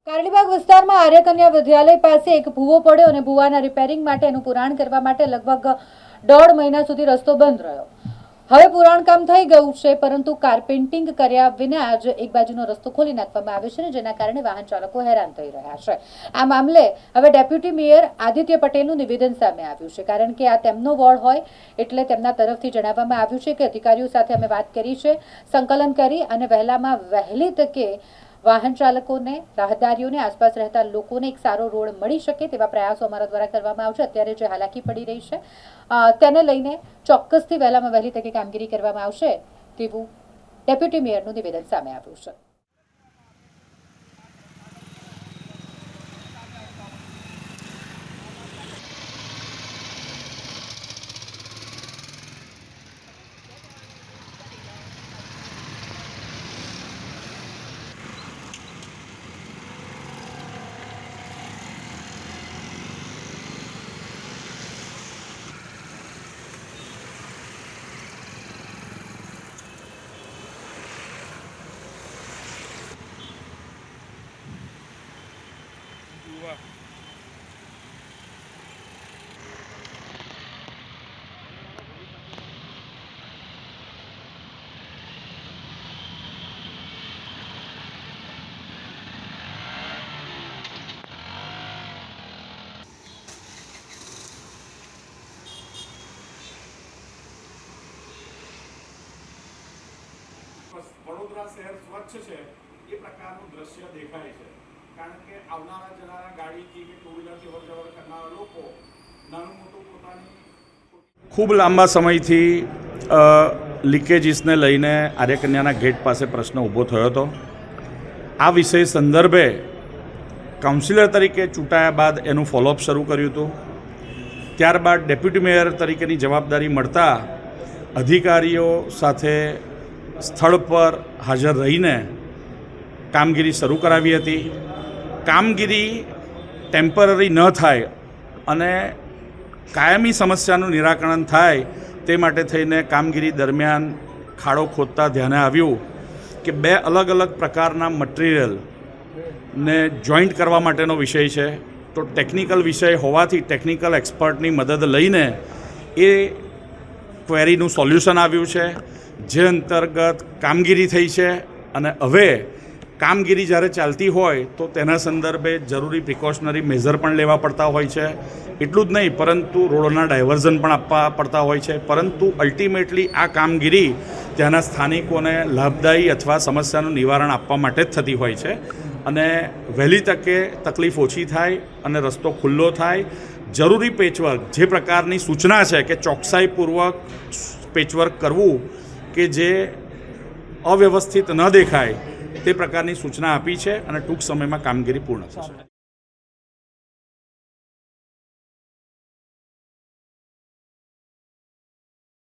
કારલીબાગ વિસ્તારમાં આર્યકન્યા વિદ્યાલય પાસે એક ભૂવો પડ્યો અને ભૂવાના રિપેરિંગ માટે એનું પુરાણ કરવા માટે લગભગ 1.5 મહિના સુધી રસ્તો બંધ રહ્યો। હવે પુરાણ કામ થઈ ગયું છે, પરંતુ કાર્પેન્ટિંગ કર્યા વિના જ એક બાજુનો રસ્તો ખોલી નાખવામાં આવ્યો છે, જેના કારણે વાહન ચાલકો હેરાન થઈ રહ્યા છે। આ મામલે હવે ડેપ્યુટી મેયર આદિત્ય પટેલનું નિવેદન સામે આવ્યું છે, કારણ કે આ તેમનો વોર્ડ હોય એટલે તેમના તરફથી જણાવવામાં આવ્યું છે કે અધિકારીઓ સાથે અમે વાત કરી છે, સંકલન કરી અને વહેલામાં વહેલી તકે વાહન ચાલકોને, રાહદારીઓને, આસપાસ રહેતા લોકોને એક સારો રોડ મળી શકે તેવા પ્રયાસો અમારા દ્વારા કરવામાં આવશે। અત્યારે જે હાલાકી પડી રહી છે તેને લઈને ચોક્કસથી વહેલામાં વહેલી તકે કામગીરી કરવામાં આવશે તેવું ડેપ્યુટી મેયરનું નિવેદન સામે આવ્યું છે। વડોદરા શહેર સ્વચ્છ છે એ પ્રકારનું દ્રશ્ય દેખાય છે, કારણ કે આવનારા જનારા ગાડીથી કે ટુ વ્હીલરથી અવરજવર કરનારા લોકો નાનું મોટું પોતાની ખૂબ લાંબા સમયથી લીકેજીસને લઈને આર્યકન્યાના ગેટ પાસે પ્રશ્ન ઊભો થયો હતો। આ વિષય સંદર્ભે કાઉન્સિલર તરીકે ચૂંટાયા બાદ એનું ફોલોઅપ શરૂ કર્યું હતું। ત્યારબાદ ડેપ્યુટી મેયર તરીકેની જવાબદારી મળતા અધિકારીઓ સાથે સ્થળ પર હાજર રહીને કામગીરી શરૂ કરાવી હતી। કામગીરી ટેમ્પરરી ન થાય અને કાયમી સમસ્યાનું નિરાકરણ થાય તે માટે થઈને કામગીરી દરમિયાન ખાડો ખોદતા ધ્યાને આવ્યું કે 2 અલગ અલગ પ્રકારના મટીરિયલને જોઈન્ટ કરવા માટેનો વિષય છે, તો ટેકનિકલ વિષય હોવાથી ટેકનિકલ એક્સપર્ટની મદદ લઈને એ ક્વેરીનું સોલ્યુશન આવ્યું છે, જે અંતર્ગત કામગીરી થઈ છે। અને હવે કામગીરી જ્યારે ચાલતી હોય તો તેના સંદર્ભે જરૂરી પ્રિકોશનરી મેઝર પણ લેવા પડતા હોય છે। એટલું જ નહીં, પરંતુ રોડના ડાયવર્ઝન પણ આપવા પડતા હોય છે, પરંતુ અલ્ટિમેટલી આ કામગીરી ત્યાંના સ્થાનિકોને લાભદાયી અથવા સમસ્યાનું નિવારણ આપવા માટે જ થતી હોય છે। અને વહેલી તકે તકલીફ ઓછી થાય અને રસ્તો ખુલ્લો થાય, જરૂરી પેચવર્ક જે પ્રકારની સૂચના છે કે ચોકસાઈપૂર્વક પેચવર્ક કરવું કે જે અવ્યવસ્થિત ન દેખાય તે પ્રકારની સૂચના આપી છે અને ટૂંક સમયમાં કામગીરી પૂર્ણ થશે।